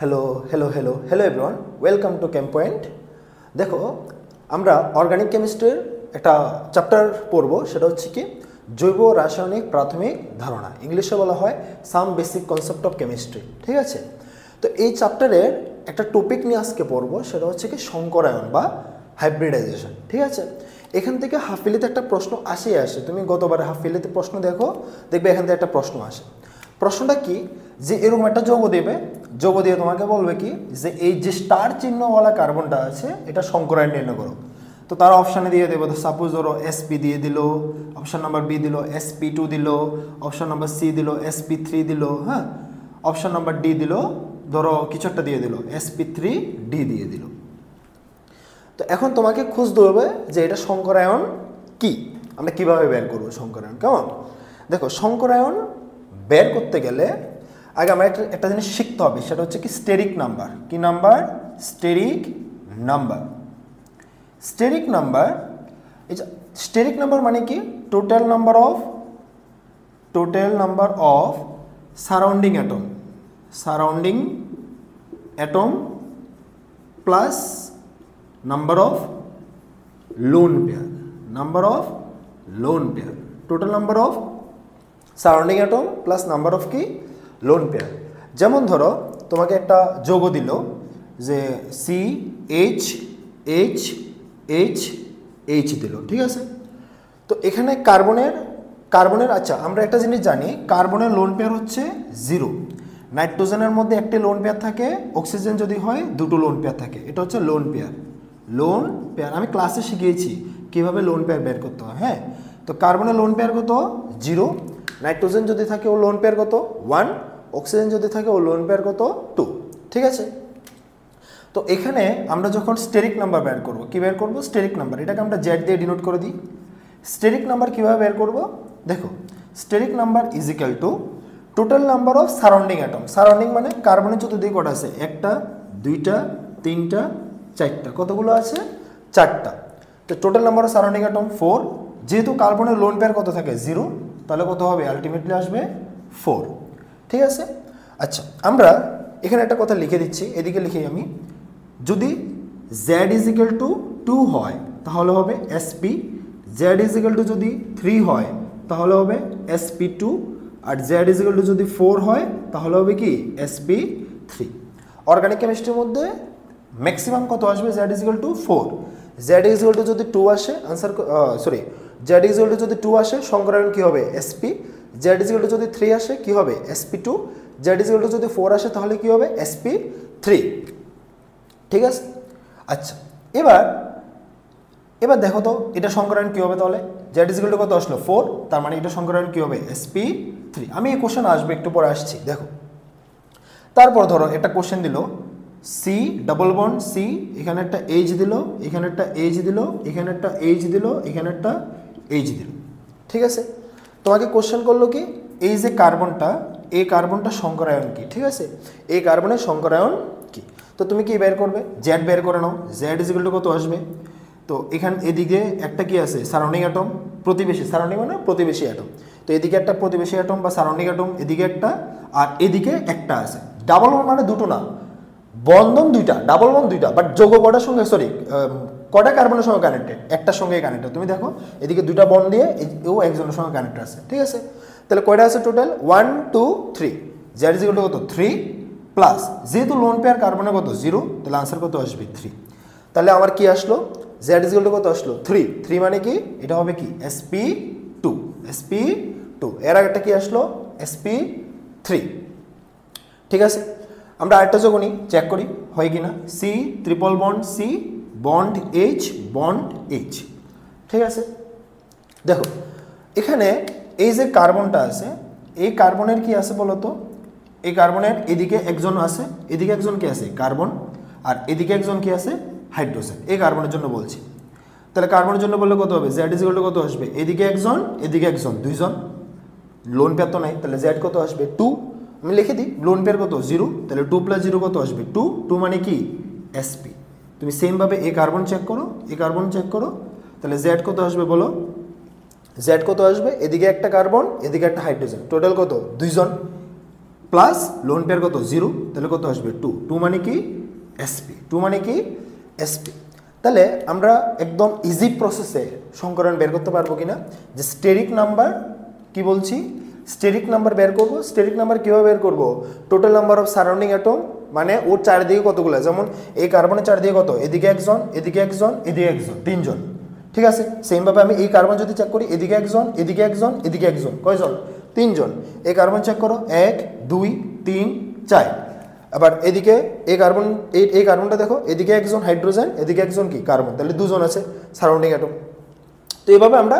Hello hello hello hello everyone, welcome to camp point. দেখো, আমরা organic কেমিস্ট্রির একটা চ্যাপ্টার পড়ব, সেটা হচ্ছে কি জৈব রাসায়নিক প্রাথমিক ধারণা, ইংলিশে বলা হয় some basic concept of chemistry. ঠিক আছে, তো এই চ্যাপ্টারের একটা টপিক নিয়ে আজকে পড়ব, সেটা হচ্ছে কি সংকরায়ন বা হাইব্রিডাইজেশন। ঠিক আছে, এখান থেকে হাফিলিতে একটা প্রশ্ন আসে। তুমি গতবার হাফিলিতে প্রশ্ন দেখবে এখান থেকে একটা প্রশ্ন আসে। প্রশ্নটা কি, যে এরকম একটা যৌগ দেবে, যৌগ দিয়ে তোমাকে বলবে কি যে এই যে স্টার চিহ্নওয়ালা কার্বনটা আছে এটা সংকরায়ন নির্ণয় করো। তো তারা অপশানে দিয়ে দেবো, সাপোজ ধরো SP দিয়ে দিল, অপশান নাম্বার বি দিল SP2 দিল, অপশান নাম্বার সি দিল SP3 দিল, হ্যাঁ, অপশান নাম্বার ডি দিল, ধরো কিছু একটা দিয়ে দিল SP3D দিয়ে দিল। তো এখন তোমাকে খুঁজতে হবে যে এটা সংকরায়ন কি, আমরা কিভাবে বের করবো সংকরায়ন। কেমন, দেখো সংকরায়ন বের করতে গেলে আগে আমরা একটা জিনিস শিখতে হবে, সেটা হচ্ছে কি স্টেরিক নাম্বার। কি number? Steric number. Steric number, steric number মানে কি total number of surrounding atom plus number of lone pair, total number of surrounding atom plus number of কি লোন পেয়ার। যেমন ধরো তোমাকে একটা যৌগ দিল যে CH দিল, ঠিক আছে। তো এখানে কার্বনের আচ্ছা আমরা একটা জিনিস জানি, কার্বনের লোন পেয়ার হচ্ছে 0, নাইট্রোজেনের মধ্যে একটি লোন পেয়ার থাকে, অক্সিজেন যদি হয় দুটো লোন পেয়ার থাকে, এটা হচ্ছে লোন পেয়ার। আমি ক্লাসে শিখিয়েছি কিভাবে লোন পেয়ার বের করতে হয়। হ্যাঁ, তো কার্বনের লোন পেয়ার কত? 0, নাইট্রোজেন যদি থাকে ও লোন পেয়ার কত? 1, অক্সিজেন যদি থাকে ও লোন পেয়ার কত? 2। ঠিক আছে, তো এখানে আমরা যখন স্টেরিক নাম্বার বের করব, কি বের করব? স্টেরিক নাম্বার, এটাকে আমরা জেড দিয়ে ডিনোট করে দিই। স্টেরিক নাম্বার কিভাবে বের করব? দেখো, steric number is equal to total number of surrounding atom. Surrounding মানে কার্বনের চতুর্দিকে কটা আছে? 1টা 2টা 3টা 4টা, কতগুলো আছে? 4টা। তো total number of surrounding atom 4, যেহেতু কার্বনের লোন পেয়ার কত থাকে? 0, তাহলে কত হবে? আলটিমেটলি আসবে 4। ঠিক আছে, আচ্ছা আমরা এখানে একটা কথা লিখে দিচ্ছি, এদিকে লিখি আমি। যদি Z ইজ ইকুয়াল টু 2 হয় তাহলে হবে SP, Z is equal to যদি 3 হয় তাহলে হবে SP2, আর Z ইজ ইকুয়াল টু যদি 4 হয় তাহলে হবে কি? SP3। অর্গানিক কেমিস্ট্রির মধ্যে ম্যাক্সিমাম কত আসবে? Z is equal two 4। Z is equal to যদি 2 আসে, Z ইজ ইকুয়াল টু যদি 2 আসে, সংকরায়ন কি হবে? SP। Z is equal to যদি 3 আসে কি হবে? SP2। Z is equal to যদি 4 আসে তাহলে কি হবে? SP3। ঠিক আছে, আচ্ছা এবার দেখো তো এটা সংকরায়ন কি হবে তাহলে? Z ইজ ইকুয়াল টু কত আসলো? 4, তার মানে এটা সংকরায়ন কি হবে? SP3। আমি এই কোশ্চেন আসবে, একটু পরে আসছি। দেখো, তারপর ধরো একটা কোশ্চেন দিল C ডাবল বন্ড C, এখানে একটা H দিল, এখানে একটা H দিল, এখানে একটা H দিল, এখানে একটা H দিল। ঠিক আছে, তোমাকে কোশ্চেন করলো কি এই যে কার্বনটা, এই কার্বনটা সংকরায়ন কি? ঠিক আছে, এই কার্বনের সংকরায়ন কি? তো তুমি কি বের করবে? জেড বের করে নাও। জেড ইজ ইকুয়াল টু কত আসবে? তো এখানে এদিকে একটা কি আছে? সারাউন্ডিং অ্যাটম, প্রতিবেশী, সারাউন্ডিং মানে প্রতিবেশী অ্যাটম। তো এদিকে একটা প্রতিবেশী অ্যাটম বা সারাউন্ডিং অ্যাটম, এদিকে একটা, আর এদিকে একটা আছে। ডাবল বন্ড মানে দুটো না, বন্ধন দুইটা, ডাবল বন্ড দুইটা, বাট যৌগ কটার সঙ্গে, কটা কার্বনের সঙ্গে কানেক্টেড? একটার সঙ্গে কানেক্টেড। তুমি দেখো এদিকে দুইটা বন্ড দিয়ে ও একজনের সঙ্গে কানেক্টেড আছে। ঠিক আছে, তাহলে কয়টা আছে total? 1 2 3। Z is equal two কত? 3 প্লাস, যেহেতু লোন পেয়ার কার্বনের কত? 0, তাহলে আনসার কত আসবে? 3। তাহলে আমার কি আসলো? জেড ইজ ইকুয়াল টু কত আসলো? 3 মানে কি? এটা হবে কি? SP2। এর আগেরটা কি আসলো? SP3। ঠিক আছে, আমরা আরেকটা যৌগ নিই, চেক করি হয় কিনা। C triple bond C bond H। ঠিক আছে, দেখো এখানে এই যে কার্বনটা আছে, এই কার্বনের কি আছে বলো তো? এই কার্বনের এদিকে একজন আছে, এদিকে একজন কি আছে? কার্বন, আর এদিকে একজন কি আছে? হাইড্রোজেন। এই কার্বনের জন্য বলছি। তাহলে কার্বনের জন্য বললে কত হবে? Z ইজ ইকুয়াল টু কত আসবে? এদিকে একজন, এদিকে একজন, দুইজন। লোন পেয়ার তো নাই, তাহলে Z কত আসবে? 2। আমি লিখে দিই, লোন পেয়ার কত? 0, তাহলে 2 + 0 কত আসবে? 2 মানে কি? SP। তুমি সেমভাবে এই কার্বন চেক করো, এই কার্বন চেক করো, তাহলে Z কত আসবে বলো? Z কত আসবে? এদিকে একটা কার্বন, এদিকে একটা হাইড্রোজেন, টোটাল কত? 2 জন। প্লাস লোন পেয়ার কত 0, তাহলে কত আসবে 2, 2 মানে কি sp, 2 মানে কি sp। তাহলে আমরা একদম ইজি প্রসেসে সংকরণ বের করতে পারবো কিনা, যে স্টেরিক নাম্বার কি বলছি, স্টেরিক নাম্বার বের করব। স্টেরিক নাম্বার কীভাবে বের করব, total number of surrounding atom, মানে ওর চারিদিকে কতগুলো, যেমন এই কার্বনের চারিদিকে কত, এদিকে একজন, এদিকে একজন, এদিকে একজন, 3 জন, ঠিক আছে। সেমভাবে আমি এই কার্বন যদি চেক করি, এদিকে একজন, এদিকে একজন, এদিকে একজন, কয়জন, 3 জন। এই কার্বন চেক করো, 1 2 3 4। আবার এদিকে এই কার্বন, এই কার্বনটা দেখো, এদিকে একজন হাইড্রোজেন, এদিকে একজন কি কার্বন, তাহলে 2 জন আছে সারাউন্ডিং অ্যাটম। তো এইভাবে আমরা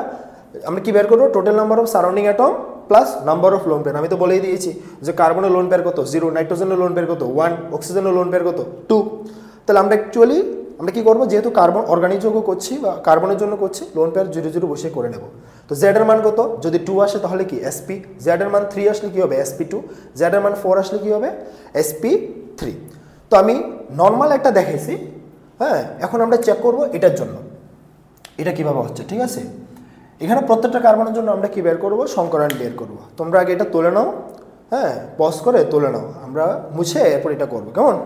কি বের করবো, total number of surrounding atom plus number of lone pair. আমি তো বলেই দিয়েছি যে কার্বনের লোন পেয়ার কত 0, নাইট্রোজেনের লোন পেয়ার কত 1, অক্সিজেনের লোন পেয়ার কত 2। তাহলে আমরা অ্যাকচুয়ালি আমরা কি করবো, যেহেতু কার্বন অর্গানিক যৌগ করছি বা কার্বনের জন্য করছি, লোন পেয়ার 0 0 বসে করে নেব। তো জেড এর মান কত, যদি 2 আসে তাহলে কি sp, জেড এর মান 3 আসলে কি হবে sp2, জেড এর মান 4 আসলে কি হবে sp3। তো আমি নর্মাল একটা দেখাইছি, হ্যাঁ। এখন আমরা চেক করব এটার জন্য, এটা কিভাবে হচ্ছে, ঠিক আছে। এখানে প্রত্যেকটা কার্বনের জন্য আমরা কি বের করব, সংকরণ বের করব। তোমরা আগে এটা তুলে নাও, হ্যাঁ, পজ করে তুলে নাও, আমরা মুছে এরপর এটা করবো, কেমন।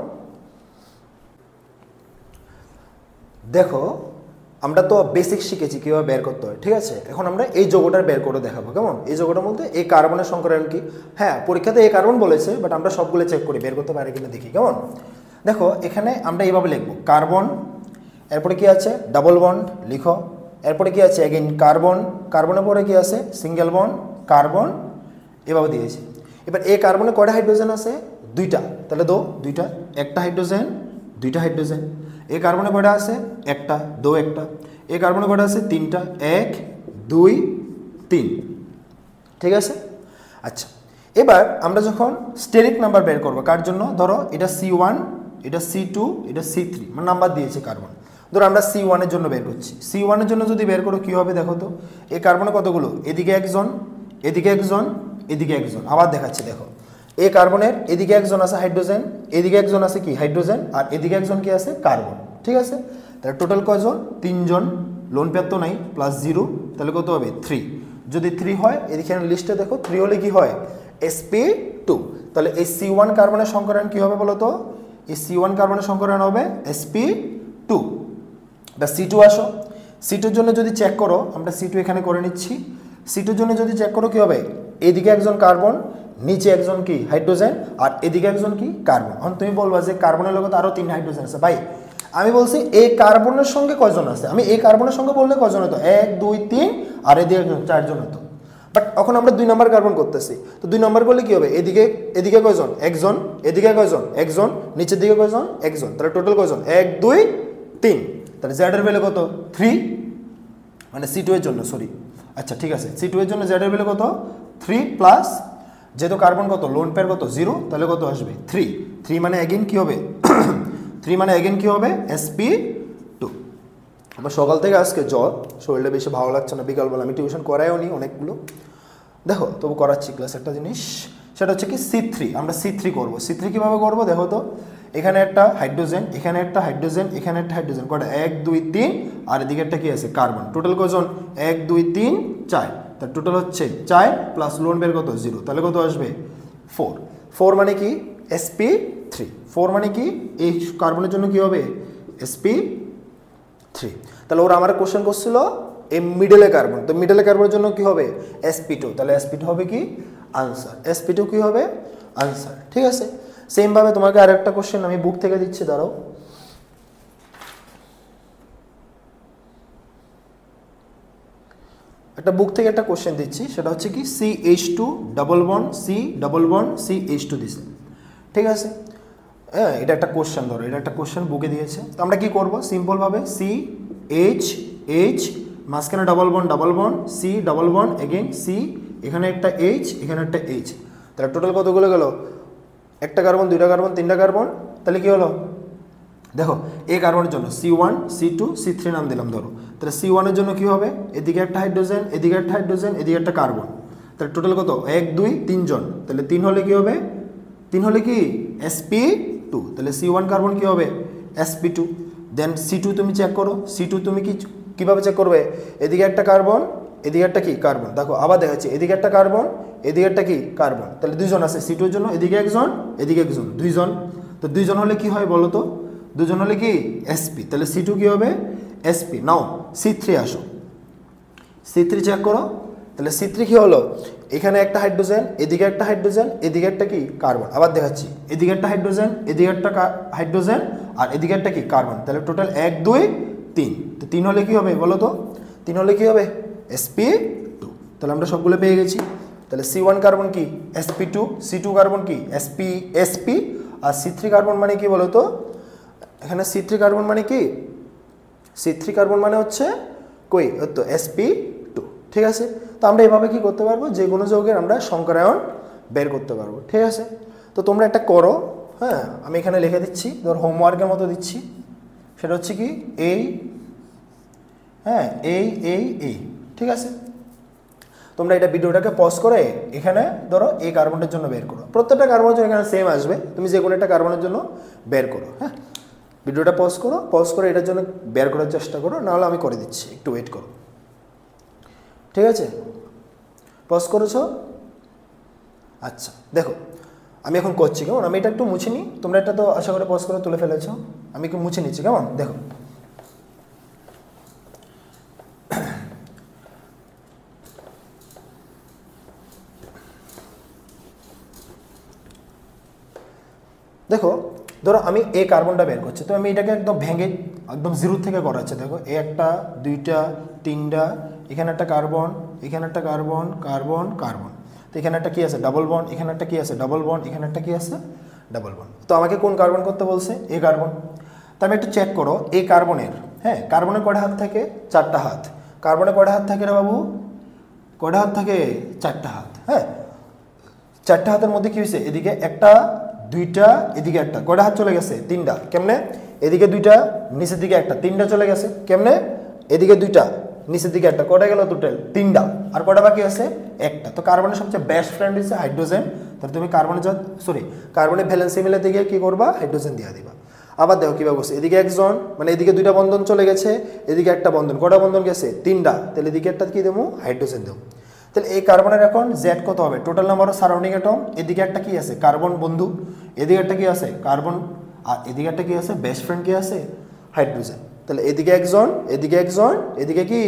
দেখো আমরা তো বেসিক শিখেছি কীভাবে বের করতে হয়, ঠিক আছে। এখন আমরা এই যৌগটার বের করে দেখাবো, কেমন। এই যৌগটার মধ্যে এই কার্বনের সংকরণ কি, হ্যাঁ পরীক্ষাতে এই কার্বন বলেছে, বাট আমরা সবগুলো চেক করি বের করতে পারি কিনা দেখি, কেমন। দেখো এখানে আমরা এইভাবে লিখবো, কার্বন, এরপরে কি আছে ডাবল বন্ড লিখো, এরপরে কি আছে এগেইন কার্বন, কার্বনের পরে কি আছে সিঙ্গেল বন্ড, কার্বন, এভাবে দিয়েছি। এবার এই কার্বনে কয়টা হাইড্রোজেন আছে, 2টা, তাহলে দুইটা, একটা হাইড্রোজেন, 2টা হাইড্রোজেন। এই কার্বনে কয়টা আছে, একটা, একটা। এই কার্বনে কয়টা আছে, 3টা, 1 2 3, ঠিক আছে। আচ্ছা, এবার আমরা যখন স্টেরিক নাম্বার বের করবো কার জন্য, ধরো এটা C1, এটা C2, এটা C3, মানে নাম্বার দিয়েছে কার্বন। ধরো আমরা C1 এর জন্য বের করছি, C1 এর জন্য যদি বের করো কী হবে দেখো তো, এই কার্বনে কতগুলো, এদিকে একজন, এদিকে একজন, এদিকে একজন, আবার দেখাচ্ছি দেখো। এই কার্বনের এদিকে একজন আছে হাইড্রোজেন, এদিকে একজন আছে কি হাইড্রোজেন, আর এদিকে একজন কি আছে কার্বন, ঠিক আছে। তাহলে টোটাল কয়জন, 3 জন, লোন পেয়ার তো নাই, প্লাস 0, তাহলে কত হবে 3। যদি 3 হয়, এদিকে লিস্টে দেখো 3 হলে কি হয় sp2। তাহলে এই C1 কার্বনের সংকরণ কি হবে বলো তো, এই C1 কার্বনের সংকরণ হবে sp2। বা C2 আসো, C2 জন্য যদি চেক করো, আমরা C2 এখানে করে নিচ্ছি। C2 জন্য যদি চেক করো কি হবে, এদিকে একজন কার্বন, নিচে একজন কি হাইড্রোজেন, আর এদিকে একজন কি কার্বন। এখন তুমি বলবা যে কার্বনের লোক আরও 3 হাইড্রোজেন আছে, ভাই আমি বলছি এই কার্বনের সঙ্গে কয়জন আছে, আমি এই কার্বনের সঙ্গে বললে কয়জন হতো, 1 2 3, আর এদিকে 4 জন হতো। বাট এখন আমরা 2 নম্বর কার্বন করতেছি, তো 2 নম্বর করলে কি হবে, এদিকে কয়জন, একজন, এদিকে কয়জন, একজন, নিচের দিকে কয়জন, একজন, তাহলে টোটাল কয়জন 1 2 3। তাহলে জেড এর ভ্যালু কত 3, মানে C2 এর জন্য, সরি, আচ্ছা ঠিক আছে, C2 এর জন্য জেড এর ভ্যালু কত 3, প্লাস যেহেতু কার্বন কত লোন পেয়ার কত 0, তাহলে কত আসবে 3 মানে এগেইন কি হবে 3 মানে এগেইন কি হবে sp2। আমার সকাল থেকে আজকে জ্বর, শরীরটা বেশি ভালো লাগছে না, বিকালবেলা আমি টিউশন করাইও নি অনেকগুলো, দেখো তবু করাচ্ছি ক্লাস। একটা জিনিস সেটা হচ্ছে কি C3, আমরা C3 করবো। C3 কীভাবে করবো দেখো তো, এখানে একটা হাইড্রোজেন, এখানে একটা হাইড্রোজেন, এখানে একটা হাইড্রোজেন, কয়টা 1 2 3, আর এদিকে একটা কি আছে কার্বন, টোটাল কয়জন 1 2 3 4, তার টোটাল হচ্ছে 4 প্লাস লোন বের কত 0, তাহলে কত আসবে 4 মানে কি sp3, 4 মানে কি এই কার্বনের জন্য কি হবে sp3। তাহলে ওরা আমার কোশ্চেন করছিল এই মিডলে কার্বন, তো মিডলে কার্বনের জন্য কি হবে sp2, তাহলে sp2 হবে কি আনসার, sp2 কি হবে আনসার, ঠিক আছে। সেমভাবে তোমাকে আরেকটা কোশ্চেন আমি বুক থেকে দিচ্ছি, দাঁড়াও। একটা বুক থেকে একটা কোশ্চেন দিচ্ছি, সেটা হচ্ছে কি CH2 double bond C double bond CH2 দিছে, ঠিক আছে। হ্যাঁ এটা একটা কোশ্চেন, ধরো এটা একটা কোশ্চেন বুকে দিয়েছে, তো আমরা কি করব সিম্পলভাবে CH মাঝখানে double bond C double bond again C, এখানে একটা H, এখানে একটা H, তাহলে টোটাল কতগুলো গেল, একটা কার্বন, 2টা কার্বন, 3টা কার্বন, তাহলে কি হলো দেখো এই কার্বনের জন্য C1 C2 C3 নাম দিলাম ধরো, তাহলে C1 এর জন্য কি হবে, এদিকে একটা হাইড্রোজেন, এদিকে একটা হাইড্রোজেন, এদিকে একটা কার্বন, তাহলে টোটাল কত 1 2 3 জন, তাহলে 3 হলে কি হবে, 3 হলে কি sp2, তাহলে C1 কার্বন কি হবে sp2। দেন C2 তুমি চেক করো, C2 তুমি কিভাবে চেক করবে, এদিকে একটা কার্বন, এদিকে একটা কি কার্বন, দেখো আবার দেখাচ্ছি, এদিকে একটা কার্বন, এদিকে একটা কি কার্বন, তাহলে দুইজন আছে C2 এর জন্য, এদিকে একজন এদিকে একজন, দুইজন। তো দুইজন হলে কি হয় বলো তো, দুজন হলে কি sp, তাহলে C2 কি হবে sp। নাও C3 আসো, C3 চেক করো, তাহলে C3 কি হলো, এখানে একটা হাইড্রোজেন, এদিকে একটা হাইড্রোজেন, এদিকে একটা কি কার্বন, আবার দেখাচ্ছি এদিকে একটা হাইড্রোজেন, এদিকে একটা হাইড্রোজেন আর এদিকে একটা কি কার্বন, তাহলে টোটাল 1 2 3। তো 3 হলে কি হবে বলো তো, 3 হলে কি হবে sp2। তাহলে আমরা সবগুলো পেয়ে গেছি। তাহলে C1 কার্বন কি sp2, C2 কার্বন কি sp আর C3 কার্বন মানে কি বলো তো, এখানে C3 কার্বন মানে কি, C3 কার্বন মানে হচ্ছে কই তো sp2, ঠিক আছে। তো আমরা এভাবে কি করতে পারবো, যে কোনো যৌগের আমরা সংকরায়ন বের করতে পারবো, ঠিক আছে। তো তোমরা একটা করো, হ্যাঁ আমি এখানে লিখে দিচ্ছি, ধর হোমওয়ার্কের মতো দিচ্ছি, সেটা হচ্ছে কি এই, হ্যাঁ এই, ঠিক আছে। তোমরা এটা ভিডিওটাকে পজ করে এখানে ধরো এই কার্বনটার জন্য বের করো, প্রত্যেকটা কার্বনের জন্য এখানে সেম আসবে, তুমি যে কোনো একটা কার্বনের জন্য বের করো, হ্যাঁ ভিডিওটা পজ করো, পজ করে এটার জন্য বের করার চেষ্টা করো, নাহলে আমি করে দিচ্ছি, একটু ওয়েট করো, ঠিক আছে। পজ করেছো? আচ্ছা দেখো আমি এখন করছি, কেমন, আমি এটা একটু মুছে নিই, তোমরা এটা তো আশা করে পজ করে তুলে ফেলেছো, আমি একটু মুছে নিচ্ছি, কেমন। দেখো দেখো ধরো আমি এই কার্বনটা বের করছি, তো আমি এটাকে একদম ভেঙে একদম জিরো থেকে করাচ্ছি। দেখো এই একটা দুইটা তিনটা, এখানে একটা কার্বন, এখানে একটা কার্বন, কার্বন কার্বন, তো এখানে একটা কি আছে ডাবল বন্ড, এখানে একটা কি আছে ডাবল বন্ড, এখানে একটা কি আছে ডাবল বন্ড। তো আমাকে কোন কার্বন করতে বলছে, এই কার্বন। তো আমি একটু চেক করো এই কার্বনের, হ্যাঁ কার্বনের কয়টা হাত থাকে, 4টা হাত। কার্বনের কয়টা হাত থাকে রে বাবু, কয়টা হাত থাকে, 4টা হাত, হ্যাঁ 4টা হাতের মধ্যে কি হয়েছে, এদিকে একটা দুইটা, এদিকে একটা, কয়টা হাত চলে গেছে, 3টা। কেমনে, এদিকে দুইটা নিচের দিকে একটা, 3টা চলে গেছে। কেমনে, এদিকে দুইটা নিচের দিকে একটা, কয়টা গেল টোটাল 3টা, আর কয়টা বাকি আছে একটা। তো কার্বনের সবচেয়ে বেস্ট ফ্রেন্ড হচ্ছে হাইড্রোজেন, তাহলে তুমি কার্বনের ভ্যালেন্সি মিলে দিকে কি করবা, হাইড্রোজেন দিয়ে দিবা। আবার দেখো কিভাবে করছে, এদিকে একজন, মানে এদিকে দুইটা বন্ধন চলে গেছে, এদিকে একটা বন্ধন, কয়টা বন্ধন গেছে 3টা, তাহলে এদিকে একটা কি দেবো, হাইড্রোজেন দেবো। তাহলে এই কার্বনের এখন জেড কত হবে, total number of surrounding atom, এদিকে একটা কি আছে কার্বন বন্ধু, এদিকে একটা কি আছে কার্বন, আর এদিকে একটা কি আছে বেস্ট ফ্রেন্ড কি আছে হাইড্রোজেন। তাহলে এদিকে একজন, এদিকে একজন, এদিকে কি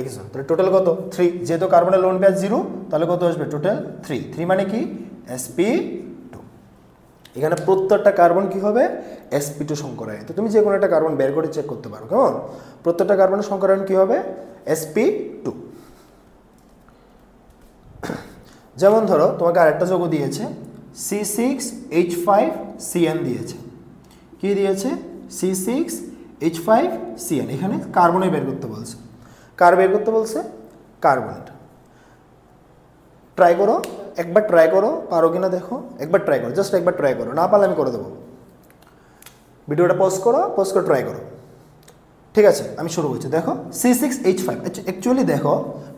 একজন, তাহলে টোটাল কত 3। যেহেতু কার্বনের লোন পেয়ার 0, তাহলে কত আসবে টোটাল 3 মানে কি sp2। এখানে প্রত্যেকটা কার্বন কি হবে sp2 সংকরায়ন। তো তুমি যে কোনো একটা কার্বন বের করে চেক করতে পারো, কেমন, প্রত্যেকটা কার্বনের সংকরায়ন কি হবে sp2। যেমন ধরো তোমাকে আরেকটা যৌগ দিয়েছে C6H5Cn দিয়েছে, কি দিয়েছে C6H5Cn, এখানে কার্বনে বের করতে বলছে, কার বের করতে বলছে, কার্বনেট। ট্রাই করো, একবার ট্রাই করো, পারো কিনা দেখো, একবার ট্রাই করো, জাস্ট একবার ট্রাই করো, না পারলে আমি করে দেবো। ভিডিওটা পজ করো, পজ করে ট্রাই করো, ঠিক আছে। আমি শুরু করছি, দেখো C6H5, অ্যাকচুয়ালি দেখো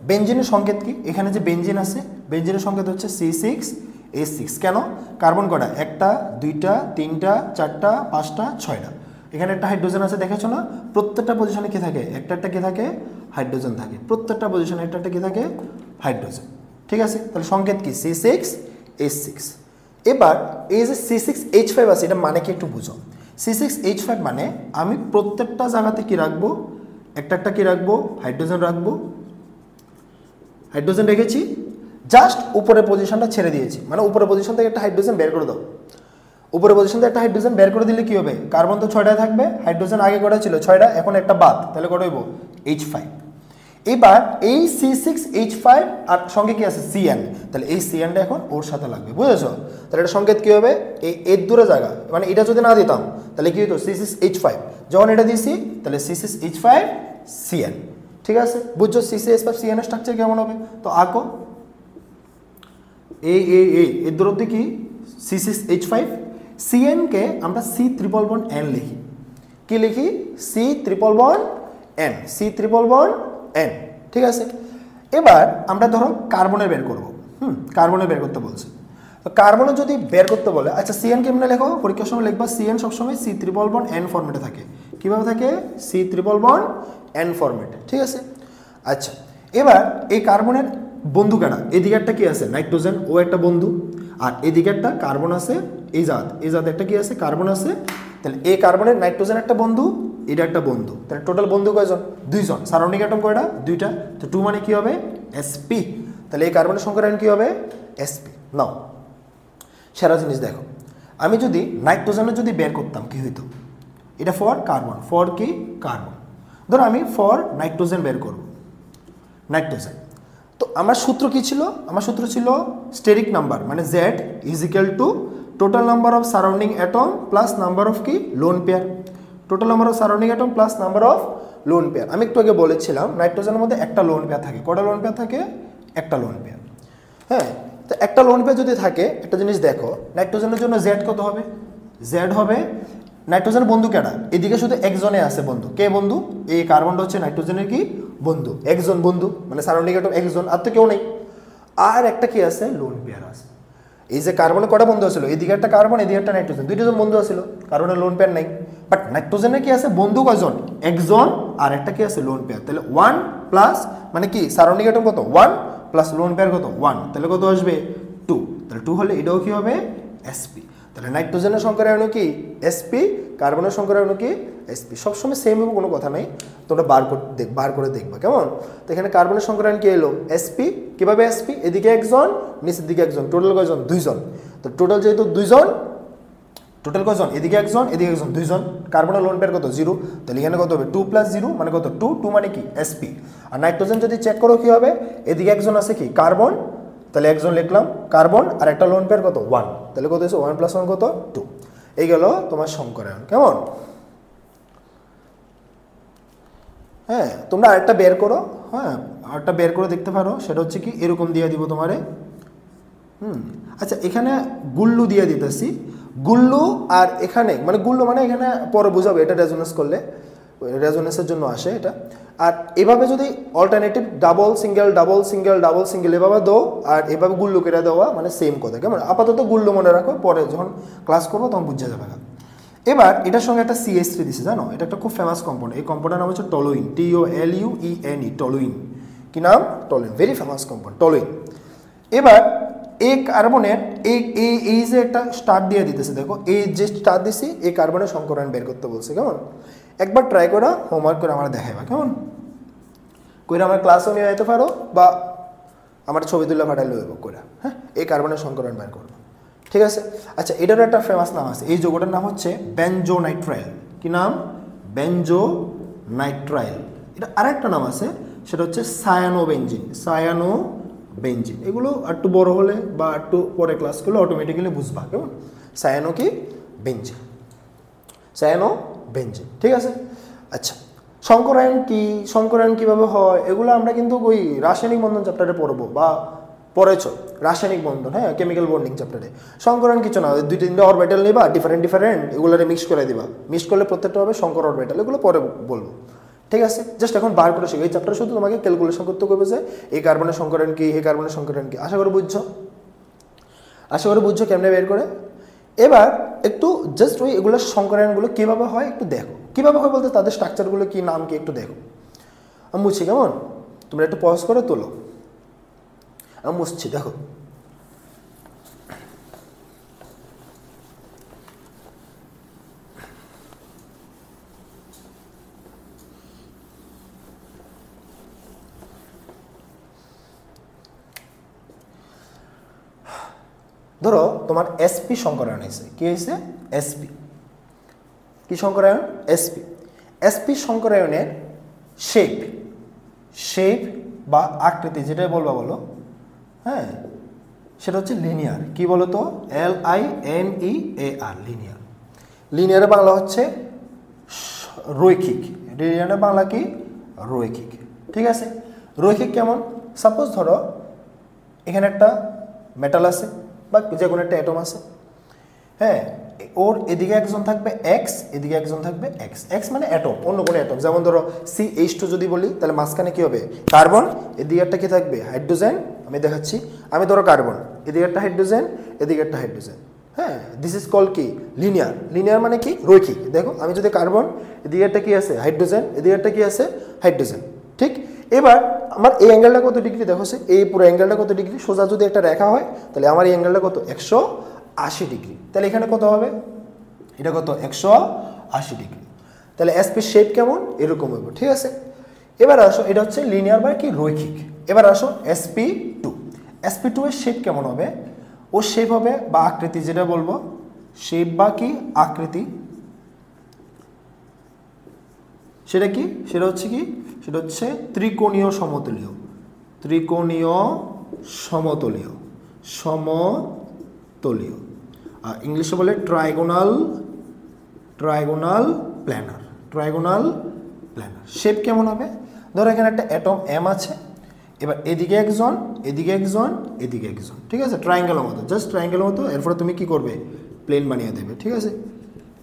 বেঞ্জিনের সংকেত কি, এখানে যে বেঞ্জিন আছে বেঞ্জিনের সংকেত হচ্ছে C6H6। কেন, কার্বন কটা, একটা দুইটা তিনটা চারটা পাঁচটা ছয়টা, এখানে একটা হাইড্রোজেন আছে দেখেছো না, প্রত্যেকটা পজিশনে কি থাকে, একটা একটা কি থাকে হাইড্রোজেন থাকে, প্রত্যেকটা পজিশনে একটা একটা কি থাকে হাইড্রোজেন, ঠিক আছে। তাহলে সংকেত কি C6H6। এবার এই যে C6H5 আছে, এটা মানে কি একটু বুঝো। C6H5 মানে আমি প্রত্যেকটা জায়গাতে কি রাখবো, একটা একটা কি রাখবো হাইড্রোজেন রাখবো, হাইড্রোজেন রেখেছি, জাস্ট উপরের পজিশনটা ছেড়ে দিয়েছি, মানে উপরের পজিশন থেকে একটা হাইড্রোজেন বের করে দাও। উপরের পজিশন থেকে একটা হাইড্রোজেন বের করে দিলে কি হবে, কার্বন তো 6টায় থাকবে, হাইড্রোজেন আগে কটা ছিল 6টা, এখন একটা বাদ, তাহলে কটা হইব H5। এবার এই C6H5 আর সঙ্গে কি আছে Cn, তাহলে এই Cnটা এখন ওর সাথে লাগবে, বুঝেছো। তাহলে এটা সংকেত কি হবে, এই এর দূরে জায়গা, মানে এটা যদি না দিতাম তাহলে কি হতো C6H5, যখন এটা দিয়েছি তাহলে C6H5Cn, ঠিক আছে। বুঝছো C6H5Cn এর স্ট্রাকচার কেমন হবে, তো আঁকো এর দূরত্ব কি C6H5, Cn কে আমরা C≡N লিখি, কি লিখি C≡N, ঠিক আছে। এবার আমরা ধরো কার্বনের বের করব, কার্বনের বের করতে বলছে, তো কার্বনের যদি বের করতে বলে, আচ্ছা Cn কেমনে লেখো, পরীক্ষার সময় লিখবা Cn সবসময় C≡N ফরম্যাটে থাকে, কিভাবে থাকে C≡N ফরম্যাটে, ঠিক আছে। আচ্ছা এবার এই কার্বনের বন্ধু কারা, এদিকে একটা কি আছে নাইট্রোজেন, ও একটা বন্ধু, আর এদিকে একটা কার্বন আছে, এই জাত একটা কি আছে কার্বন আছে। তাহলে এই কার্বনের নাইট্রোজেন একটা বন্ধু, এটা একটা বন্ধু, তাহলে টোটাল বন্ধু কয়জন, দুইজন। সারাউন্ডিং অ্যাটম কয়টা, দুইটা, তো 2 মানে কি হবে sp। তাহলে এই কার্বনের সংখ্যার কি হবে sp। নাও সেরা জিনিস দেখো, আমি যদি নাইট্রোজেনের যদি বের করতাম কি হইতো, এটা ফর কার্বন, ফর কি কার্বন, ধরো আমি ফর নাইট্রোজেন বের করব, নাইট্রোজেন। তো আমার সূত্র কি ছিল, আমার সূত্র ছিল স্টেরিক নাম্বার মানে Z is equal to total number of surrounding atom plus number of কি lone pair, total number of surrounding atom plus number of lone pair. আমি একটু আগে বলেছিলাম নাইট্রোজেনের মধ্যে একটা লোন পেয়ার থাকে, কটা লোন পেয়ার থাকে, একটা লোন পেয়ার। হ্যাঁ, তো একটা লোন পেয়ার যদি থাকে, একটা জিনিস দেখো নাইট্রোজেনের জন্য Z কত হবে, Z হবে নাইট্রোজেন বন্ধু কেডা, এদিকে শুধু একজনে আছে বন্ধু, কে বন্ধু, এই কার্বনটা হচ্ছে নাইট্রোজেনের কি বন্ধু, একজন বন্ধু মানে সারাউন্ডিং অ্যাটম একজন, আর তো কেউ নেই। আর একটা কি আছে লোন পেয়ার আছে, এই যে কার্বনে কটা বন্ধু আছিল, এদিকে একটা কার্বন এদিকে একটা নাইট্রোজেন, দুইটা জন বন্ধু আছিল, কার্বনের লোন পেয়ার নাই। বাট নাইট্রোজেনের কি আছে বন্ধু কয়জন, একজন, আর একটা কি আছে লোন পেয়ার। তাহলে 1 প্লাস মানে কি সারাউন্ডিং অ্যাটম কত 1 প্লাস লোন পেয়ার কত 1, তাহলে কত আসবে 2। তাহলে 2 হলে এটাও কি হবে sp। তাহলে নাইট্রোজেনের সংখ্যার আয়ন কি sp, কার্বনের সংখ্যার আয়ন কি sp। সবসময় সেম হবে কোনো কথা নাই, তোমরা বার করে দেখবা কেমন। তো এখানে কার্বনের সংখ্যার আয়ন কি এলো sp, কিভাবে sp, এদিকে একজন নিচের দিকে একজন, টোটাল কয়জন দুইজন। তো টোটাল যেহেতু দুইজন, টোটাল কয়জন, এদিকে একজন এদিকে একজন দুইজন, কার্বনের লোন পেয়ার কত 0, তাহলে এখানে কত হবে 2 প্লাস 0 মানে কত 2, 2 মানে কি sp। আর নাইট্রোজেন যদি চেক করো কি হবে, এদিকে একজন আছে কি কার্বন, তাহলে একজন লিখলাম কার্বন, আর একটা লোন পেয়ার কত 1, তাহলে কত হচ্ছে 1 প্লাস 1 কত 2। এই গেল তোমার সংকরায়ন কেমন। হ্যাঁ, তোমরা আরেকটা বের করো, হ্যাঁ আরেকটা বের করে দেখতে পারো, সেটা হচ্ছে কি এরকম দিয়ে দিব তোমারে। আচ্ছা এখানে গুল্লু দিয়ে দিতেছি, গুল্লু আর এখানে মানে গুল্লু মানে এখানে পরে বুঝাবো, এটা রেজোনেন্স করলে রেজোনেন্সের জন্য আসে এটা। আর এভাবে যদি alternative double single double single double single এভাবে দাও, আর এভাবে গুল্লু কেটে দেওয়া মানে সেম কথা কেমন। আপাতত গুল্লু মনে রাখো, পরে যখন ক্লাস করবো তখন বুঝে যাবে। এবার এটার সঙ্গে একটা CH3 দিছে জানো, এটা একটা খুব ফেমাস কম্পাউন্ড, এই কম্পাউন্ডের নাম হচ্ছে টলুইন, TOLUENE, টলুইন। কি নাম, toluene, very famous compound toluene. এবার এই কার্বনের এই যে একটা স্টার দিয়ে দিতেছে, দেখো এই যে স্টার দিছি, এই কার্বনের সংকরায়ন বের করতে বলছে কেমন। একবার ট্রাই করা হোমওয়ার্ক করে আমার দেখাইবা কেমন, কইরা আমার ক্লাসও নিয়ে যেতে পারো বা আমার ছবি তুলে পাঠাইলে হইব কইরা। হ্যাঁ, এই কার্বনের সংকরায়ন বের করবো, ঠিক আছে। আচ্ছা এটারও একটা ফেমাস নাম আছে, এই যৌগটার নাম হচ্ছে বেনজোনাইট্রাইল। কি নাম, বেনজোনাইট্রাইল। এটা আরেকটা নাম আছে, সেটা হচ্ছে সায়ানোবেনজিন, সায়ানোবেনজিন। এগুলো একটু বড় হলে বা একটু পরে ক্লাস করলে অটোমেটিক্যালি বুঝবা কেমন। সায়ানো কি বেনজিন, সায়ানোবেনজিন, ঠিক আছে। আচ্ছা সংকরায়ন কি, সংকরায়ন কিভাবে হয়, এগুলো আমরা কিন্তু ওই রাসায়নিক বন্ধন চ্যাপ্টারে পড়বো বা পড়েছ, রাসায়নিক বন্ধন, হ্যাঁ কেমিক্যাল বন্ডিং চ্যাপ্টারে। সংকরায়ন কিছু না, 2-3টা অরবিটাল নিবা, ডিফারেন্ট এগুলোরে মিক্স করে দিবা, মিক্স করলে প্রত্যেকটা হবে শঙ্কর অরবিটাল, এগুলো পরে বলবো, ঠিক আছে। জাস্ট এখন বার করে শিখো, এই চ্যাপ্টার শুধু তোমাকে ক্যালকুলেশন করতে হবে যে এই কার্বনের সংকরায়ন কি, এই কার্বনের সংকরায়ন কি। আশা করি বুঝছো কেমনে বের করে। এবার একটু জাস্ট ওই এগুলো সংকরায়নগুলো কীভাবে হয় একটু দেখো, কীভাবে হয় বলতে তাদের স্ট্রাকচারগুলো কি, নাম কি একটু দেখো। আমি বুঝছি কেমন, তোমরা একটু পজ করে তোলো, আমি মুছছি দেখো। ধরো তোমার sp সংকরায়ন হয়েছে, কি হয়েছে sp, কি সংকরায়ন sp সংকরায়নের শেপ বা আকৃতি যেটাই বলবা বলো, হ্যাঁ সেটা হচ্ছে লিনিয়ার। কি বলো তো, LINEAR, লিনিয়ার। লিনিয়ারের বাংলা হচ্ছে রৈখিক, লিনিয়ারের বাংলা কি রৈখিক, ঠিক আছে। রৈখিক কেমন, সাপোজ ধরো এখানে একটা মেটাল আছে বা যে কোনো একটা অ্যাটম আছে, হ্যাঁ ওর এদিকে একজন থাকবে x, এদিকে একজন থাকবে x মানে অ্যাটম, অন্য কোনো অ্যাটম। যেমন ধরো CH2 যদি বলি, তাহলে মাঝখানে কি হবে কার্বন, এদিকে একটা কি থাকবে হাইড্রোজেন। আমি দেখাচ্ছি, আমি ধরো কার্বন, এদিকে একটা হাইড্রোজেন, এদিকে একটা হাইড্রোজেন, হ্যাঁ দিস ইজ কল কি লিনিয়ার। লিনিয়ার মানে কি রৈখিক। দেখো আমি যদি কার্বন, এদিকে একটা কি আছে হাইড্রোজেন, এদিকে একটা কি আছে হাইড্রোজেন, ঠিক। এবার আমার এই অ্যাঙ্গেলটা কত ডিগ্রি দেখো, সে এই পুরো অ্যাঙ্গেলটা কত ডিগ্রি, সোজা যদি একটা রেখা হয় তাহলে আমার এই অ্যাঙ্গেলটা কত 180 ডিগ্রি। তাহলে এখানে কত হবে, এটা কত 180 ডিগ্রি। তাহলে এসপি শেপ কেমন, এরকম হবে, ঠিক আছে। এবার আসো, এটা হচ্ছে লিনিয়ার বা কি রৈখিক। এবার আসো SP2, SP2 এর শেপ কেমন হবে, ও শেপ হবে বা আকৃতি, যেটা বলবো শেপ বা কি আকৃতি, সেটা কি, সেটা হচ্ছে কি, সেটা হচ্ছে ত্রিকোণীয় সমতলীয়, ত্রিকোণীয় সমতলীয়, সমতলীয়, আর ইংলিশে বলে trigonal, trigonal planar, trigonal planar. Shape কেমন হবে, ধরো এখানে একটা অ্যাটম এম আছে, এবার এদিকে একজন, এদিকে একজন, এদিকে একজন, ঠিক আছে, ট্রায়াঙ্গেলের মতো, জাস্ট ট্রায়াঙ্গেলের মতো। এরপরে তুমি কি করবে, প্লেন বানিয়ে দেবে, ঠিক আছে।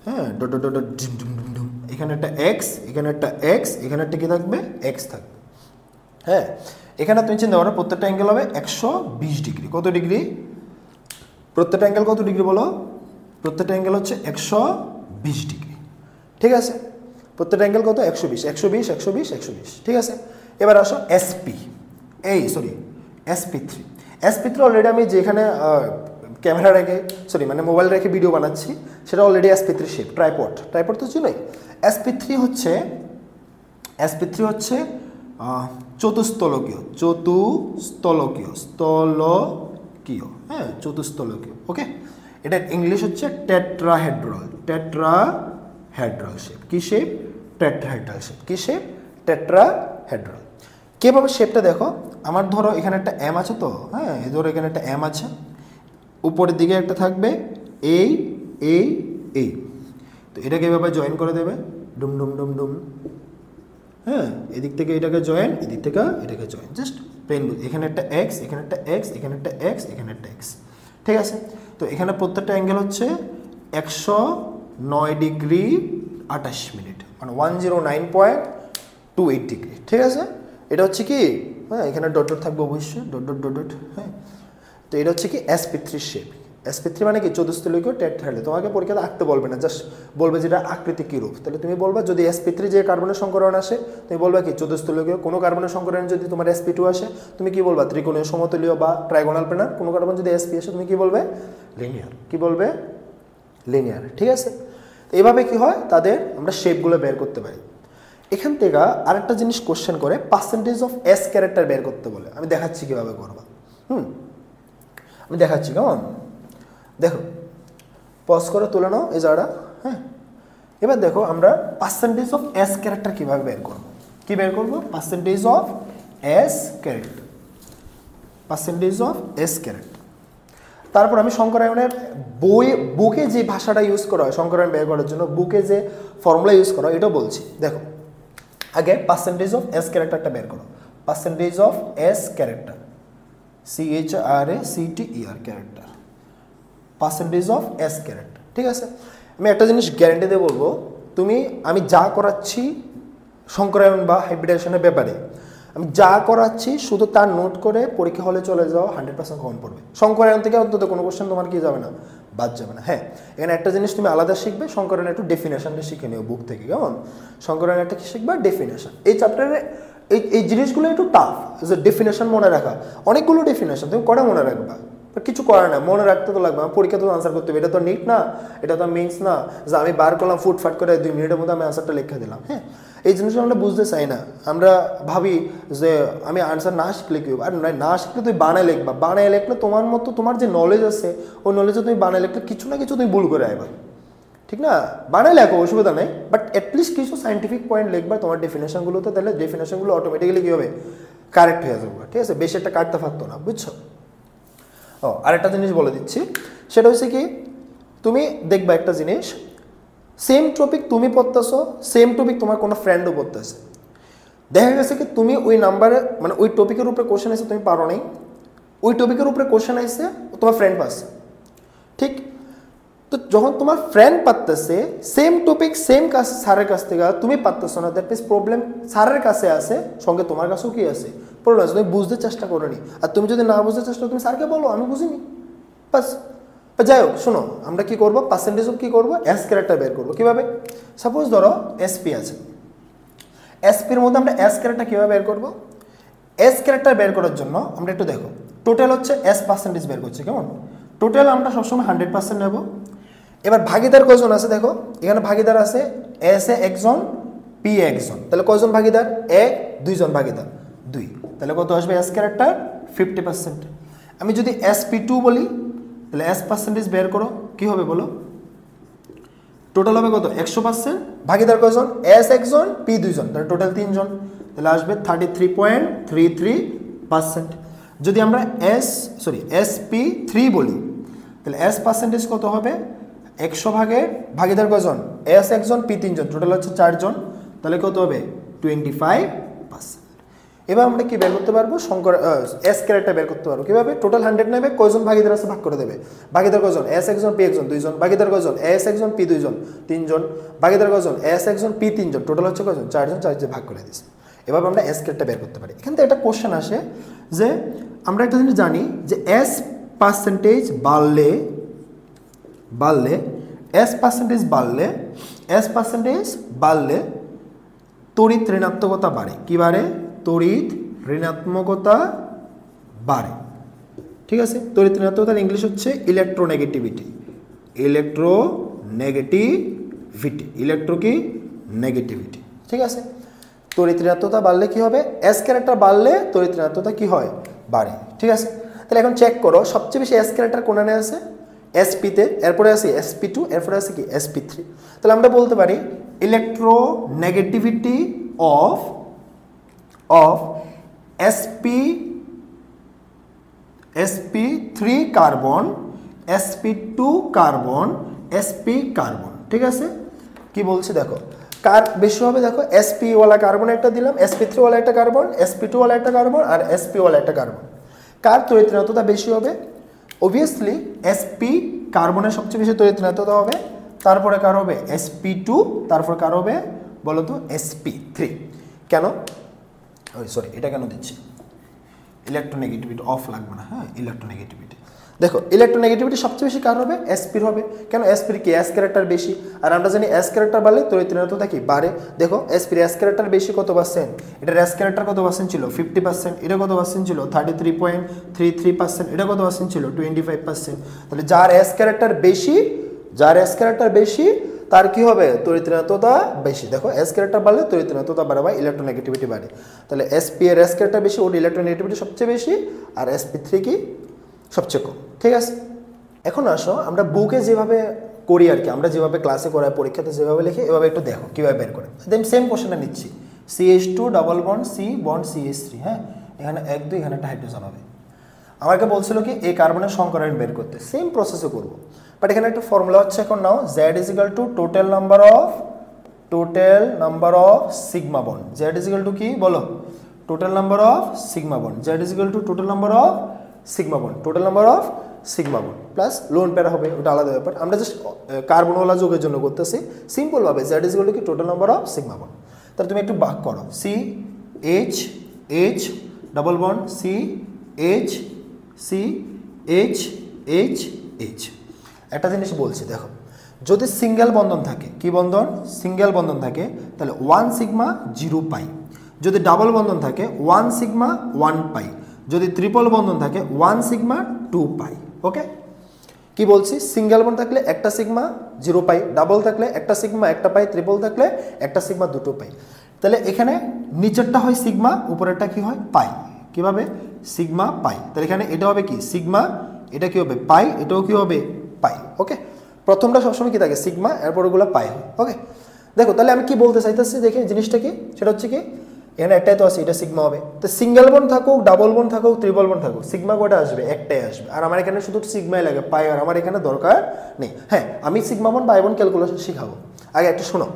হ্যাঁ, ডট ডট ডট ডিম ডুম ডুম ডুম, এখানে একটা এক্স, এখানে একটা এক্স, এখানে একটা কি থাকবে, এক্স থাকবে। হ্যাঁ, এখানে তুমি চিন্তা করো প্রত্যেকটা অ্যাঙ্গেল হবে 120 ডিগ্রি। কত ডিগ্রি, প্রত্যেকটা অ্যাঙ্গেল কত ডিগ্রি বলো, প্রত্যেকটা অ্যাঙ্গেল হচ্ছে 120 ডিগ্রি, ঠিক আছে। প্রত্যেকটা অ্যাঙ্গেল কত, 120, 120, 120, 120, ঠিক আছে। এবার আসো SP, এই সরি SP3, SP3 অলরেডি আমি যেখানে ক্যামেরা রেখে, সরি মানে মোবাইল রেখে ভিডিও বানাচ্ছি, সেটা already SP3 shape, tripod, tripod তো চিনোই। SP3 হচ্ছে, SP3 হচ্ছে চতুস্তলকীয়, চতুস্তলকীয়, স্থলকীয়, হ্যাঁ চতুস্তলকীয়, ওকে। এটা ইংলিশ হচ্ছে টেট্রাহেড্রাল, টেট্রাহেড্রাল শেপ। কি শেপ, টেট্রাহেড্রাল শেপ। কি শেপ, টেট্রাহেড্রাল। কীভাবে শেপটা দেখো, আমার ধরো এখানে একটা এম আছে তো, হ্যাঁ ধরো এখানে একটা এম আছে, উপরের দিকে একটা থাকবে এই এই এই, তো এটাকে এভাবে জয়েন করে দেবে, ডুম ডুম ডুম ডুম, হ্যাঁ এদিক থেকে এটাকে জয়েন, এদিক থেকে এটাকে জয়েন, জাস্ট প্লেন। এখানে একটা এক্স, এখানে একটা এক্স, এখানে একটা এক্স, এখানে একটা এক্স, ঠিক আছে। তো এখানে প্রত্যেকটা অ্যাঙ্গেল হচ্ছে 109 ডিগ্রি 28 মিনিট, মানে 109.28 ডিগ্রি, ঠিক আছে। এটা হচ্ছে কি, হ্যাঁ এখানে ডট ডট থাকবে অবশ্যই, ডট ডট ডট ডট, হ্যাঁ। তো এটা হচ্ছে কি SP3 শেপ। SP3 মানে কি, চতুস্তলকীয় টেট্রাহেড্রাল। তোমাকে পরীক্ষাতে আঁকতে বলবে না, জাস্ট বলবে যেটা আকৃতি কী রূপ। তাহলে তুমি বলবা যদি SP3 যে কার্বনের সংকরণ আসে, তুমি বলবা কি চতুস্তলকীয়। কোনো কার্বনের সংকরণ যদি তোমার SP2 আসে, তুমি কি বলবা ত্রিকোণীয় সমতলীয় বা ট্রাইগোনাল প্ল্যানার। কোনো কার্বন যদি SP আসে, তুমি কি বলবে লিনিয়ার, কি বলবে লিনিয়ার, ঠিক আছে। এইভাবে কি হয়, তাদের আমরা শেপগুলো বের করতে পারি। এখান থেকে আরেকটা জিনিস কোশ্চেন করে, পার্সেন্টেজ অফ S ক্যারেক্টার বের করতে বলে। আমি দেখাচ্ছি কীভাবে করবা, আমি দেখাচ্ছি, কেমন দেখো, পজ করে তুলে নাও এই জায়গাটা, হ্যাঁ। এবার দেখো আমরা পার্সেন্টেজ অফ S ক্যারেক্টার কীভাবে বের করবো, কী বের করবো, percentage of S character, percentage of S character. তারপর আমি শঙ্করায়নের বুকে যে ভাষাটা ইউজ করা হয় শঙ্করায়ন বের করার জন্য, বুকে যে ফর্মুলা ইউজ করা হয় এটাও বলছি। দেখো আগে পার্সেন্টেজ অফ S ক্যারেক্টারটা বের করো, percentage of S character, CHRACTER character, percentage of S character, ঠিক আছে। আমি একটা জিনিস গ্যারান্টি দিয়ে বলবো, তুমি আমি যা করাচ্ছি শঙ্করায়ন বা হাইব্রিডাইজেশনের ব্যাপারে, আমি যা করাচ্ছি শুধু তার নোট করে পরীক্ষা হলে চলে যাও, 100% কমন পড়বে। শঙ্করায়ন থেকে অন্তত কোনো কোশ্চেন তোমার কি যাবে না, বাদ যাবে না। হ্যাঁ, এখানে একটা জিনিস তুমি আলাদা শিখবে, শঙ্করায়ন একটু ডেফিনেশনটা শিখে নিও বুক থেকে, কেমন। শঙ্করায়ন একটা কি শিখবে, ডেফিনেশন। এই চ্যাপ্টারে এই জিনিসগুলো একটু টাফ, যে ডেফিনেশন মনে রাখা, অনেকগুলো ডেফিনেশন, তুমি কটা মনে রাখবা, কিছু করে না, মনে রাখতে তো লাগবে। আমার পরীক্ষা তো আনসার করতে হবে, এটা তো নিট না, এটা তো মিন্স না যে আমি বার করলাম ফুটফাট করে 2 মিনিটের মধ্যে আমি আনসারটা লিখে দিলাম। হ্যাঁ, এই জিনিসটা আমরা বুঝতে চাই না। আমরা ভাবি যে আমি আনসার না শিখলে কি হবে, আর না শিখলে তুমি বানায় লিখবা, বানায় লিখলে তোমার মতো তোমার যে নলেজ আছে ওই নলেজে তুমি বানায় লিখলে কিছু না কিছু তুমি ভুল করে আইবা, ঠিক না। বানায় লেখো, অসুবিধা নেই, বাট অ্যাটলিস্ট কিছু সাইন্টিফিক পয়েন্ট লিখবা তোমার ডেফিনেশনগুলোতে, তাহলে ডেফিনেশনগুলো অটোমেটিক্যালি কী হবে, কারেক্ট হয়ে যাবে, ঠিক আছে। বেশি একটা কাটতে পারতো না, বুঝছো। ও আরেকটা জিনিস বলে দিচ্ছি, সেটা হচ্ছে কি, তুমি দেখবা একটা জিনিস, সেম টপিক তুমি পড়তেছো, সেম টপিক তোমার কোনো ফ্রেন্ডও পড়তেছে, দেখা গেছে কি তুমি ওই নাম্বারে মানে ওই টপিকের উপরে কোশ্চেন আসছে তুমি পারো নাই, ওই টপিকের উপরে কোশ্চেন আসছে তোমার ফ্রেন্ড পাচ্ছে, ঠিক। তো যখন তোমার ফ্রেন্ড পারতেছে সেম টপিক সেম কাজ স্যারের কাছ থেকে, তুমি পারতেছো না, দ্যাট মিনস প্রবলেম স্যারের কাছে আছে, সঙ্গে তোমার কাছেও কি আছে, প্রবলেম আছে। তুমি বুঝতে চেষ্টা করো নি, আর তুমি যদি না বুঝতে চেষ্টা করো তুমি স্যারকে বলো আমি বুঝিনি, বাস। যাই হোক, শোনো আমরা কি করবো, পার্সেন্টেজ অফ কি করবো, S ক্যারেক্টার বের করবো। কীভাবে, সাপোজ ধরো SP আছে, SPর মধ্যে আমরা S ক্যারেক্টার কীভাবে বের করবো, এস ক্যারেক্টার বের করার জন্য আমরা একটু দেখো, টোটাল হচ্ছে এস পার্সেন্টেজ বের করছে, কেমন? টোটাল আমরা সবসময় 100% নেব। এবার ভাগিদার কয়জন আছে দেখো, এখানে ভাগিদার আছে এস এ একজন, পি একজন, তাহলে কয়জন ভাগিদার? এ দুইজন ভাগিদার, 2, তাহলে কত আসবে এস ক্যারেক্টার? 50%। আমি যদি SP2 বলি, তাহলে এস পার্সেন্টেজ বের করো, কি হবে বলো? টোটাল হবে কত? 100%। ভাগিদার কয়জন? এস একজন, পি দুইজন, তাহলে টোটাল 3 জন, তাহলে আসবে 33.33%। যদি আমরা SP3 বলি, তাহলে এস পার্সেন্টেজ কত হবে? 100 ভাগের ভাগিদার কয়জন? এস একজন, পি 3 জন, টোটাল হচ্ছে 4 জন, তাহলে কত হবে? 25%। এবার আমরা কি বের করতে পারবো? এস ক্যারেক্টার বের করতে পারবো কিভাবে? টোটাল 100 নেবে, কয়জন ভাগিদার আছে ভাগ করে দেবে। ভাগিদার কয়জন? এস একজন, পি একজন, 2 জন। ভাগিদার কয়জন? এস একজন, পি 2 জন, 3 জন। ভাগিদার কয়জন? এস একজন, পি 3 জন, টোটাল হচ্ছে কয়জন? 4 জন, 4 জন ভাগ করে দিয়েছে। এভাবে আমরা এস ক্যারেক্টার বের করতে পারি। এখান থেকে একটা কোশ্চেন আসে যে আমরা একটা জিনিস জানি যে এস পার্সেন্টেজ বাড়লে এস পার্সেন্টেজ বাড়লে তড়িৎ ঋণাত্মকতা বাড়ে। কি বাড়ে? তড়িৎ ঋণাত্মকতা বাড়ে। ঠিক আছে, তড়িৎ ঋণাত্মকতার ইংলিশ হচ্ছে ইলেকট্রোনেগেটিভিটি। নেগেটিভিটি, ঠিক আছে। তড়িৎ ঋণাত্মকতা বাড়লে কি হবে? এস ক্যারেক্টার বাড়লে তড়িৎ ঋণাত্মকতা কি হয়? বাড়ে। ঠিক আছে, তাহলে এখন চেক করো সবচেয়ে বেশি এস ক্যারেক্টার কোনখানে আছে? SP-তে, এরপরে আছে SP2, এরপরে আছে কি SP3। তাহলে আমরা বলতে পারি electronegativity of SP3 carbon, SP2 carbon, SP carbon. ঠিক আছে, কি বলছি দেখো, কার বেশি হবে? দেখো SP ওয়ালা কার্বন একটা দিলাম, SP3 ওয়ালা একটা কার্বন, SP2 ওয়ালা একটা কার্বন, আর SP ওয়ালা একটা কার্বন। কার তড়িৎ ঋণাত্মকতা বেশি হবে? অবভিয়াসলি SP কার্বনের সবচেয়ে বেশি তড়িৎ ঋণাত্মকতা হবে, তারপরে কার হবে? SP2, তারপর কার হবে বলো তো? SP3। কেন? এটা কেন দিচ্ছি? ইলেকট্রোনেগেটিভিটি অফ লাগবে না, হ্যাঁ, ইলেকট্রোনেগেটিভিটি। দেখো ইলেকট্রোনেগেটিভিটি সবচেয়ে বেশি কার হবে? SP-র হবে। কেন? SP-র কি এস ক্যারেক্টার বেশি, আর আমরা জানি এস ক্যারেক্টার বাড়লে তড়িৎ ঋণাত্মকতা কি বাড়ে। দেখো SP-র এস ক্যারেক্টার বেশি কত পার্সেন্ট? এটার এস ক্যারেক্টার কত পার্সেন্ট ছিল? 50%। এটা কত পার্সেন্ট ছিল? 33.33%। এটা কত পার্সেন্ট ছিল? 25%। তাহলে যার এস ক্যারেক্টার বেশি তার কি হবে? তড়িৎ ঋণাত্মকতা বেশি। দেখো এস ক্যারেক্টার বাড়লে তড়িৎ ঋণাত্মকতা বাড়ে বা ইলেকট্রোনেগেটিভিটি বাড়ে। তাহলে SP-এর এস ক্যারেক্টার বেশি, ওর ইলেকট্রোনেগেটিভিটি সবচেয়ে বেশি, আর SP3 কি সবচেয়ে কম। ঠিক আছে, এখন আসো আমরা বুকে যেভাবে করি আর কি, আমরা যেভাবে ক্লাসে করাই, পরীক্ষাতে যেভাবে লিখি, এভাবে একটু দেখো কীভাবে বের করে। দেন সেম কোশ্চেনটা নিচ্ছি, CH2 double bond C bond CH3, হ্যাঁ, এখানে 1 2, এখানে একটা হাইড্রোজেন হবে। আমাকে বলছিল কি এই কার্বনের সংকরায়ন বের করতে, সেম প্রসেসে করব, বাট এখানে একটা ফর্মুলা হচ্ছে এখন নাও, Z is equal to total number of sigma bond. Z is equal two কি বলো? Total number of sigma bond. Z is equal to total number of sigma bond plus loan প্যারা হবে, ওটা আলাদা ব্যাপার। আমরা জাস্ট কার্বনওয়ালা যোগের জন্য করতেছি সিম্পলভাবে। Z ইজ ইকুয়াল টু কি total number of sigma bond. তাহলে তুমি একটু ভাগ করো, CH ডবল বন্ড CH একটা জিনিস বলছি দেখো, যদি সিঙ্গেল বন্ধন থাকে, কি বন্ধন? সিঙ্গেল বন্ধন থাকে, তাহলে 1 সিগমা 0 পাই। যদি ডাবল বন্ধন থাকে 1 সিগমা 1 পাই। যদি ট্রিপল বন্ধন থাকে 1 সিগমা 2 পাই। ওকে, কি বলছি? সিঙ্গেল বন্ধন থাকলে একটা সিগমা 0 পাই, ডাবল থাকলে একটা সিগমা 1টা পাই, ট্রিপল থাকলে একটা সিগমা 2টো পাই। তাহলে এখানে নিচেরটা হয় সিগমা, উপরেরটা কি হয়? পাই। কিভাবে? সিগমা পাই। তাহলে এখানে এটা হবে কি? সিগমা, এটা কি হবে? পাই, এটাও কি হবে? পাই। ওকে, প্রথমটা সবসময় কি থাকে? সিগমা, এরপর ওগুলো পাই হয়। ওকে, দেখো তাহলে আমি কি বলতে চাইতেছি, দেখে জিনিসটা কি, সেটা হচ্ছে কি, এখানে একটাই তো আছে, এটা সিগমা হবে। তো সিঙ্গেল বন্ড থাকুক, ডাবল বন্ড থাকুক, ট্রিপল বন্ড থাকুক, সিগমা কয়টা আসবে? একটাই আসবে। আর আমার এখানে শুধু সিগমাই লাগে, পাই আর আমার এখানে দরকার নেই। হ্যাঁ, আমি sigma bond by bond calculation শিখাবো, আগে একটা শোনো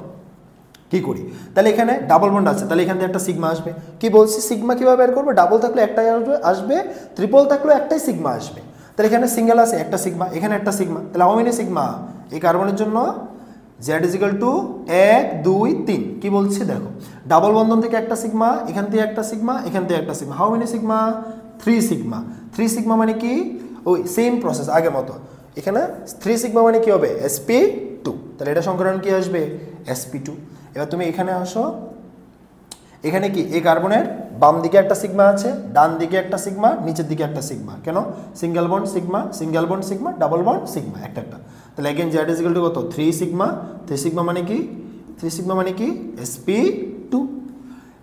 কি করি। তাহলে এখানে ডাবল বন্ড আছে, তাহলে এখান থেকে একটা সিগমা আসবে। কি বলছি? সিগমা কিভাবে বের করবো? ডাবল থাকলে একটাই আসবে, ট্রিপল থাকলে একটাই সিগমা আসবে। তাহলে এখানে সিঙ্গেল আছে, একটা সিগমা, এখানে একটা সিগমা, তাহলে হাউ মেনি সিগমা? এই কার্বনের জন্য Z ইজ ইকুয়াল টু 1 2 3। কি বলছি দেখো, ডাবল বন্ধন থেকে একটা সিগমা, এখান থেকে একটা সিগমা, এখান থেকে একটা sigma, how many sigma? 3 sigma. 3 sigma মানে কি? ওই সেম প্রসেস আগের মতো। এখানে 3 সিগমা মানে কি হবে? SP2। তাহলে এটা সংকরণ কি আসবে? SP2। এবার তুমি এখানে আসো, এখানে কি এই কার্বনের বাম দিকে একটা সিগমা আছে, ডান দিকে একটা সিগমা, নিচের দিকে একটা সিগমা। কেন? Single bond sigma, single bond sigma, double bond sigma, একটা একটা। তাহলে again Z is equal two কত? 3 সিগমা। 3 সিগমা মানে কি? 3 সিগমা মানে কি? sp2।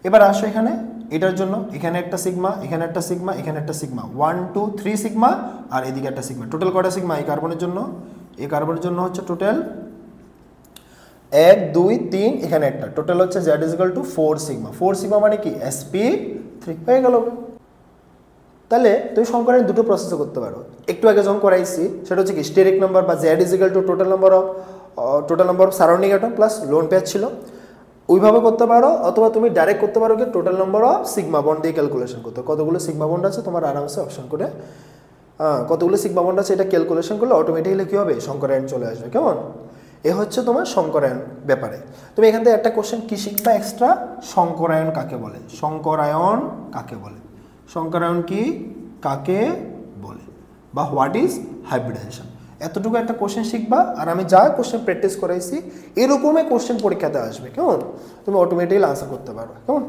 এবার আসো এখানে, এটার জন্য এখানে একটা সিগমা, এখানে একটা সিগমা, এখানে একটা সিগমা, 1 2 3 সিগমা, আর এদিকে একটা সিগমা। টোটাল কয়টা সিগমা এই কার্বনের জন্য? এই কার্বনের জন্য হচ্ছে টোটাল 1 2 3, এখানে একটা, টোটাল হচ্ছে z is equal two 4 sigma. 4 sigma মানে কি? sp3 হয়ে গেল। তাহলে তুমি সংকরায়ন দুটো প্রসেসে করতে পারো। একটু আগে যখন করাইছি সেটা হচ্ছে কি স্টেরিক নাম্বার বা z is equal to total number of surrounding atom plus lone pair ছিল, ওইভাবে করতে পারো। অথবা তুমি ডাইরেক্ট করতে পারো কি total number of sigma bond দিয়ে ক্যালকুলেশন করতে। কতগুলো সিগমা বন্ড আছে তোমার আরামসে অপশন করে কতগুলো সিগমা বন্ড আছে এটা ক্যালকুলেশন করলে অটোমেটিক্যালি কী হবে? সংকরায়ন চলে আসবে। কেমন? এ হচ্ছে তোমার সংকরায়ন ব্যাপারে। তুমি এখান থেকে একটা কোশ্চেন কি শিখবা এক্সট্রা? সংকরায়ন কাকে বলে? সংকরায়ন কাকে বলে? সংকরায়ন কি কাকে বলে? বা হোয়াট ইজ হাইব্রিডাইজেশন? এতটুকু একটা কোশ্চেন শিখবা। আর আমি যা কোশ্চেন প্র্যাকটিস করাইছি এরকমই কোশ্চেন পরীক্ষাতে আসবে। কেমন? তুমি অটোমেটিক্যালি আনসার করতে পারবে। কেমন?